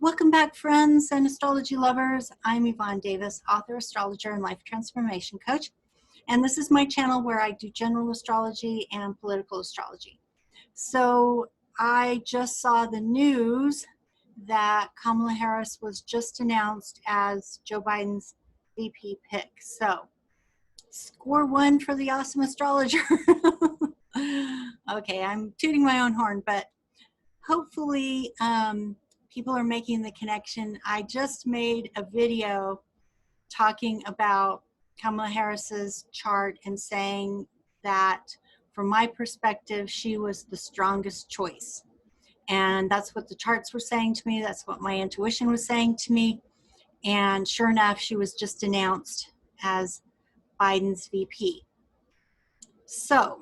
Welcome back, friends and astrology lovers. I'm Yvonne Davis, author, astrologer, and life transformation coach. And this is my channel where I do general astrology and political astrology. So I just saw the news that Kamala Harris was just announced as Joe Biden's VP pick. So score one for the awesome astrologer. Okay, I'm tooting my own horn, but hopefully people are making the connection. I just made a video talking about Kamala Harris's chart and saying that from my perspective, she was the strongest choice. And that's what the charts were saying to me. That's what my intuition was saying to me. And sure enough, she was just announced as Biden's VP. So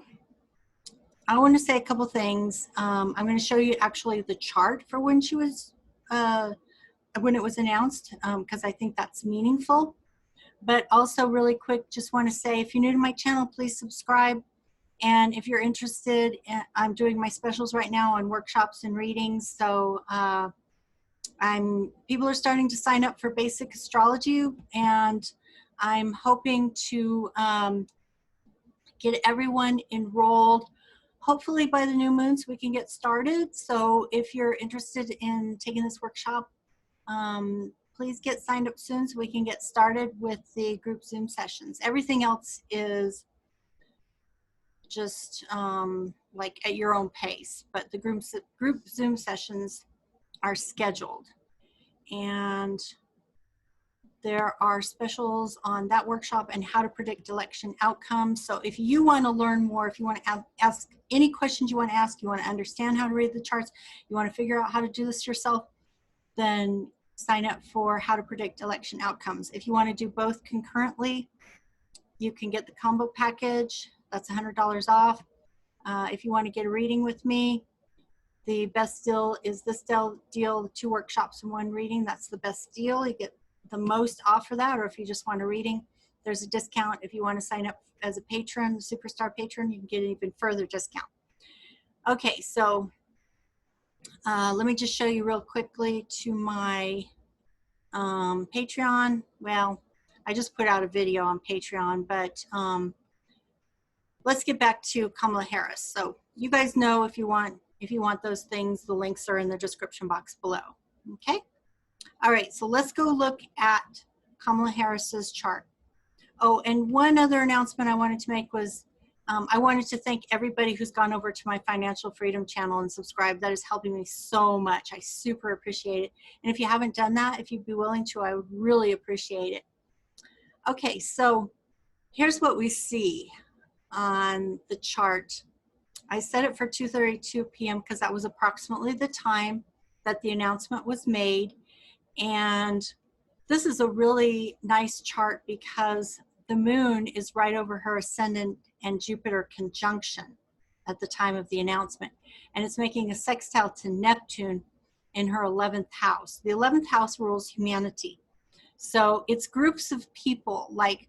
I want to say a couple things. I'm going to show you actually the chart for when she was, when it was announced, because I think that's meaningful. But also really quick, just want to say, if you're new to my channel, please subscribe. And if you're interested, I'm doing my specials right now on workshops and readings. So people are starting to sign up for basic astrology, and I'm hoping to get everyone enrolled hopefully by the new moon so we can get started. So if you're interested in taking this workshop, please get signed up soon so we can get started with the group Zoom sessions. Everything else is just like at your own pace, but the group Zoom sessions are scheduled. And there are specials on that workshop and how to predict election outcomes. So if you want to learn more, if you want to ask any questions you want to ask, you want to understand how to read the charts, you want to figure out how to do this yourself, then sign up for how to predict election outcomes. If you want to do both concurrently, you can get the combo package. That's $100 off. If you want to get a reading with me, the best deal is this deal, the 2 workshops and 1 reading. That's the best deal. You get the most off for that. Or if you just want a reading, there's a discount. If you want to sign up as a patron, superstar patron, you can get an even further discount. Okay, so let me just show you real quickly to my Patreon. Well, I just put out a video on Patreon, but let's get back to Kamala Harris. So you guys know, if you want those things, the links are in the description box below. Okay. All right. So let's go look at Kamala Harris's chart. Oh, and one other announcement I wanted to make was I wanted to thank everybody who's gone over to my Financial Freedom channel and subscribed. That is helping me so much. I super appreciate it. And if you haven't done that, if you'd be willing to, I would really appreciate it. Okay, so here's what we see on the chart. I set it for 2:32 p.m. because that was approximately the time that the announcement was made. And this is a really nice chart because the moon is right over her ascendant and Jupiter conjunction at the time of the announcement. And it's making a sextile to Neptune in her 11th house. The 11th house rules humanity. So it's groups of people like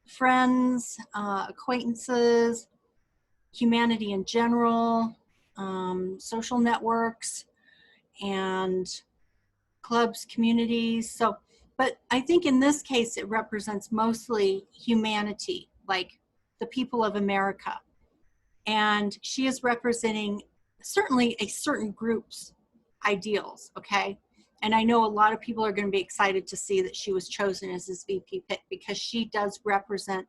friends, acquaintances, humanity in general, social networks, and clubs, communities. So, but I think in this case, it represents mostly humanity, like the people of America. And she is representing certainly a certain group's ideals, okay? And I know a lot of people are going to be excited to see that she was chosen as this VP pick because she does represent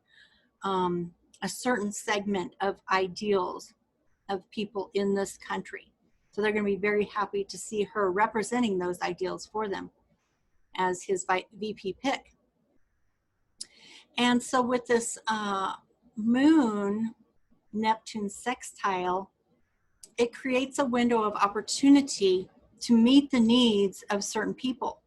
a certain segment of ideals of people in this country. So they're going to be very happy to see her representing those ideals for them as his VP pick. And so with this moon Neptune sextile, it creates a window of opportunity to meet the needs of certain people,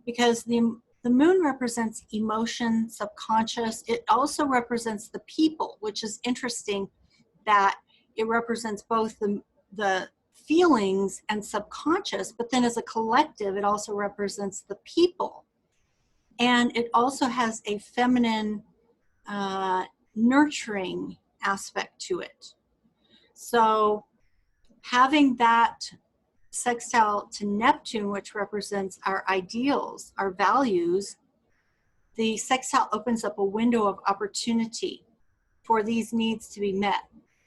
because the moon represents emotion, subconscious. It also represents the people, which is interesting that it represents both the feelings and subconscious, but then as a collective, it also represents the people. And it also has a feminine nurturing aspect to it. So having that sextile to Neptune, which represents our ideals, our values, the sextile opens up a window of opportunity for these needs to be met.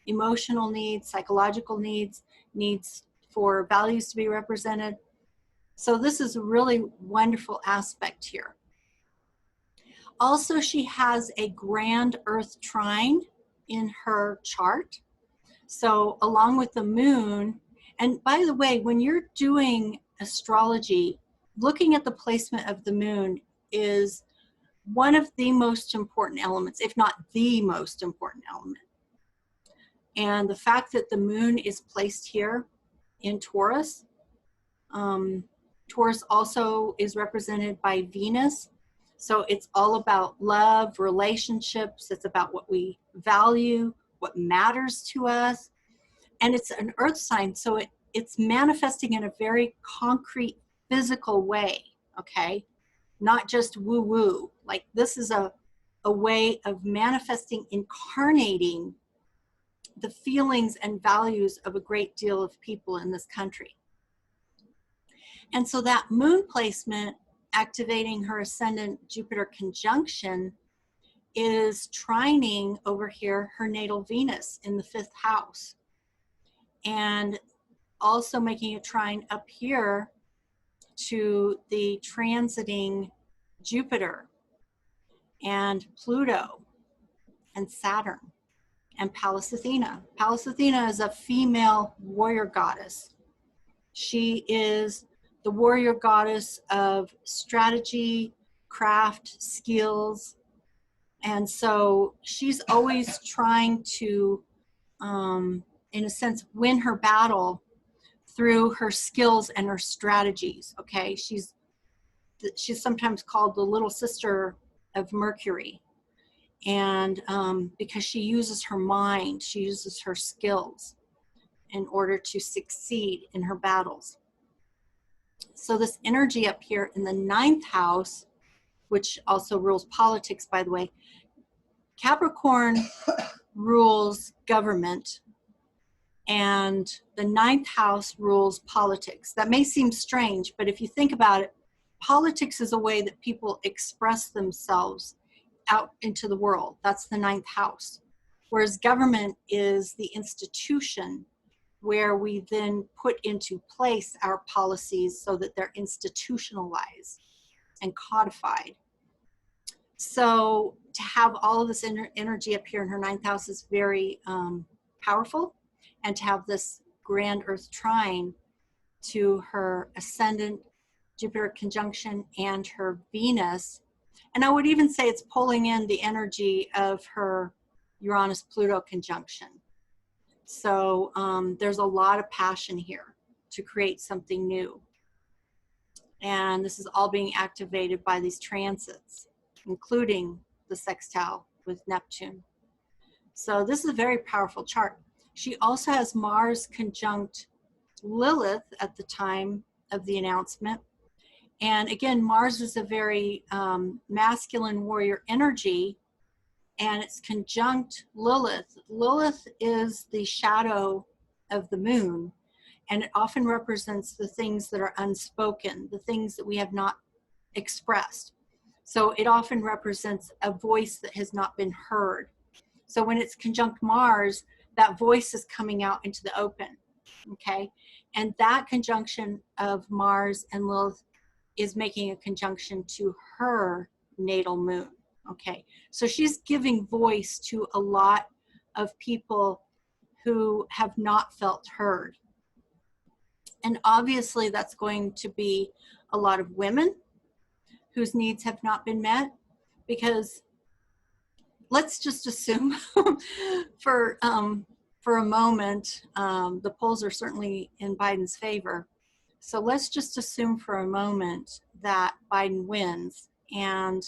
Emotional needs, psychological needs, needs for values to be represented. So this is a really wonderful aspect here. Also, she has a grand Earth trine in her chart. So along with the moon, and by the way, when you're doing astrology, looking at the placement of the moon is one of the most important elements, if not the most important element. And the fact that the moon is placed here in Taurus, Taurus also is represented by Venus. So it's all about love, relationships. It's about what we value, what matters to us. And it's an earth sign, so it's manifesting in a very concrete, physical way, okay? Not just woo-woo. Like this is a way of manifesting, incarnating the feelings and values of a great deal of people in this country. And so that moon placement, activating her ascendant Jupiter conjunction, is trining over here her natal Venus in the 5th house. And also making a trine up here to the transiting Jupiter and Pluto and Saturn and Pallas Athena. Pallas Athena is a female warrior goddess. She is the warrior goddess of strategy, craft, skills. And so she's always trying to, in a sense, win her battle through her skills and her strategies, okay? She's sometimes called the little sister of Mercury. And because she uses her mind, she uses her skills in order to succeed in her battles. So this energy up here in the 9th house, which also rules politics, by the way, Capricorn rules government, and the 9th house rules politics. That may seem strange, but if you think about it, politics is a way that people express themselves out into the world. That's the 9th house. Whereas government is the institution where we then put into place our policies so that they're institutionalized and codified. So to have all of this energy up here in her 9th house is very powerful. And to have this grand Earth trine to her ascendant Jupiter conjunction and her Venus. And I would even say it's pulling in the energy of her Uranus-Pluto conjunction. So there's a lot of passion here to create something new. And this is all being activated by these transits, including the sextile with Neptune. So this is a very powerful chart. She also has Mars conjunct Lilith at the time of the announcement. And again, Mars is a very masculine warrior energy, and it's conjunct Lilith. Lilith is the shadow of the moon, and it often represents the things that are unspoken, the things that we have not expressed. So it often represents a voice that has not been heard. So when it's conjunct Mars, that voice is coming out into the open, okay? And that conjunction of Mars and Lilith is making a conjunction to her natal moon, okay? So she's giving voice to a lot of people who have not felt heard. And obviously that's going to be a lot of women whose needs have not been met, because let's just assume for a moment, the polls are certainly in Biden's favor. So let's just assume for a moment that Biden wins and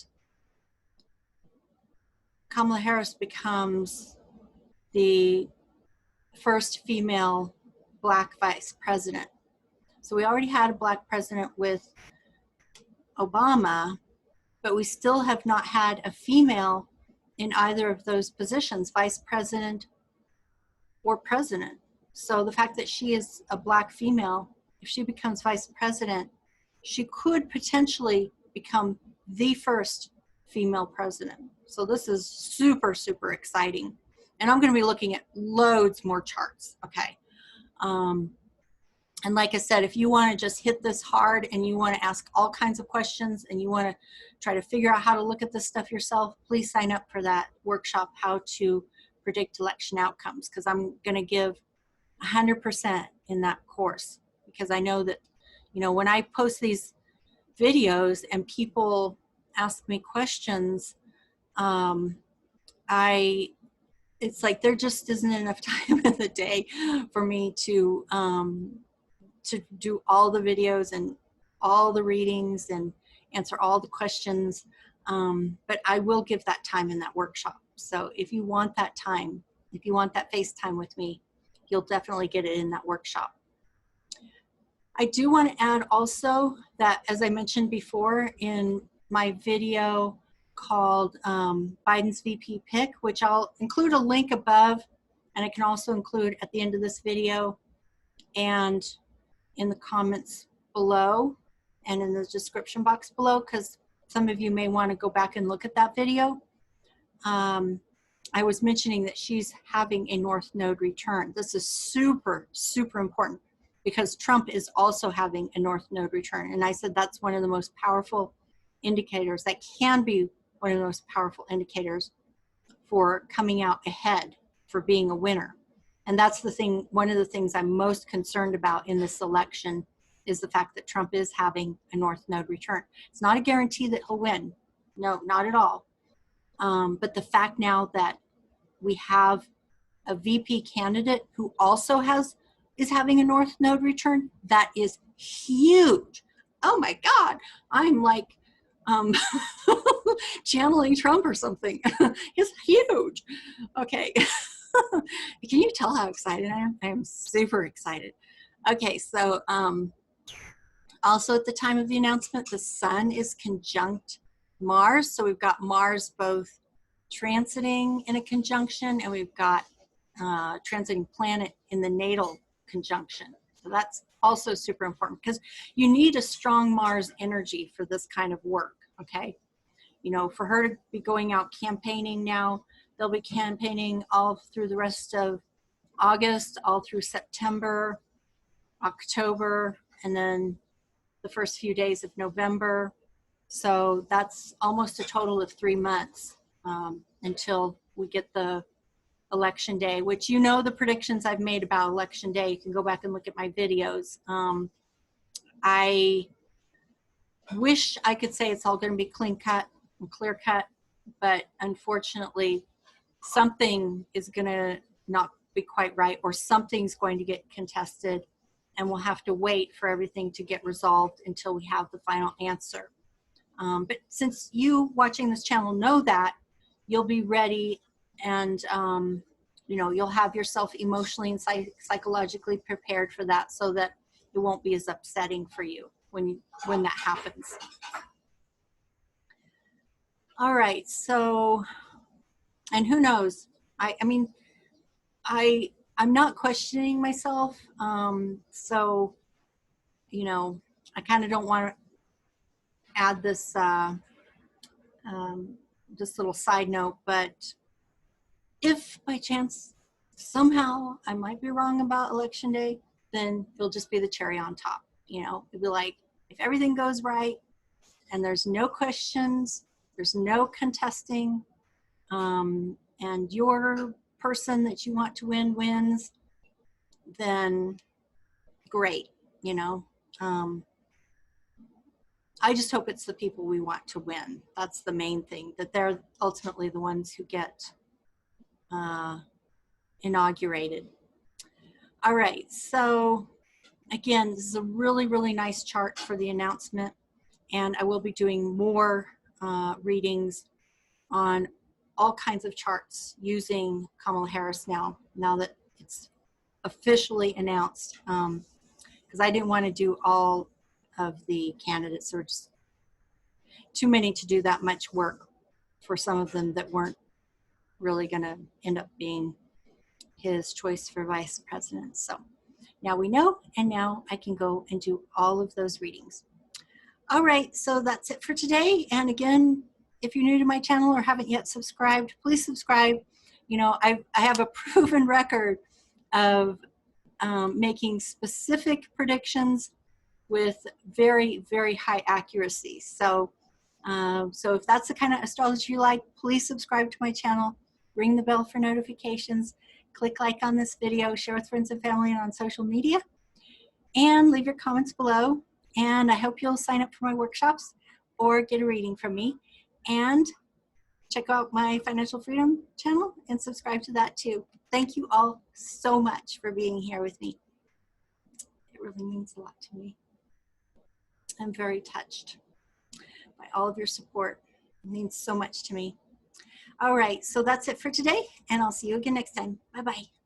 Kamala Harris becomes the first female Black vice president. So we already had a Black president with Obama, but we still have not had a female in either of those positions, vice president or president. So the fact that she is a Black female if she becomes vice president, she could potentially become the first female president. So this is super, super exciting. And I'm going to be looking at loads more charts, okay? And like I said, if you want to just hit this hard and you want to ask all kinds of questions and you want to try to figure out how to look at this stuff yourself, please sign up for that workshop, How to Predict Election Outcomes, because I'm going to give 100% in that course, because I know that, you know, when I post these videos and people ask me questions, it's like there just isn't enough time in the day for me to do all the videos and all the readings and answer all the questions. But I will give that time in that workshop. So if you want that time, if you want that FaceTime with me, you'll definitely get it in that workshop. I do want to add also that, as I mentioned before in my video called Biden's VP Pick, which I'll include a link above, and I can also include at the end of this video and in the comments below and in the description box below, because some of you may want to go back and look at that video. I was mentioning that she's having a North Node return. This is super, super important because Trump is also having a North Node return. And I said that's one of the most powerful indicators, that can be one of the most powerful indicators for coming out ahead, for being a winner. And that's the thing, one of the things I'm most concerned about in this election is the fact that Trump is having a North Node return. It's not a guarantee that he'll win. No, not at all. But the fact now that we have a VP candidate who also is having a North Node return, that is huge. Oh my God, I'm like channeling Trump or something. It's huge. Okay. Can you tell how excited I am? I am super excited. Okay, so also at the time of the announcement, the sun is conjunct Mars. So we've got Mars both transiting in a conjunction, and we've got transiting planet in the natal conjunction. So that's also super important because you need a strong Mars energy for this kind of work, okay? You know, for her to be going out campaigning now, they'll be campaigning all through the rest of August, all through September, October, and then the first few days of November. So that's almost a total of 3 months until we get the election day, which, you know, the predictions I've made about election day. You can go back and look at my videos. I wish I could say it's all going to be clean cut and clear cut, but unfortunately something is going to not be quite right, or something's going to get contested, and we'll have to wait for everything to get resolved until we have the final answer. But since you watching this channel know that, you'll be ready, and you know, you'll have yourself emotionally and psychologically prepared for that, so that it won't be as upsetting for you when that happens. All right, so, and who knows? I mean, I'm not questioning myself, so, you know, I kind of don't want to add this this little side note, but if by chance somehow I might be wrong about election day, then it'll just be the cherry on top. You know, it'll be like, if everything goes right and there's no questions, there's no contesting, and your person that you want to win wins, then great, you know. I just hope it's the people we want to win. That's the main thing, that they're ultimately the ones who get inaugurated. All right, so again, this is a really, really nice chart for the announcement, and I will be doing more readings on all kinds of charts using Kamala Harris now that it's officially announced, because I didn't want to do all of the candidates. There were just too many to do that much work for some of them that weren't really going to end up being his choice for vice president. So Now we know, and now I can go and do all of those readings. All right, so that's it for today. And again, if you're new to my channel or haven't yet subscribed, please subscribe. You know, I have a proven record of making specific predictions with very, very high accuracy. So, so if that's the kind of astrology you like, please subscribe to my channel, ring the bell for notifications, click like on this video, share with friends and family and on social media, and leave your comments below. And I hope you'll sign up for my workshops or get a reading from me. And check out my Financial Freedom channel and subscribe to that too. Thank you all so much for being here with me. It really means a lot to me. I'm very touched by all of your support. It means so much to me. All right, so that's it for today, and I'll see you again next time. Bye-bye.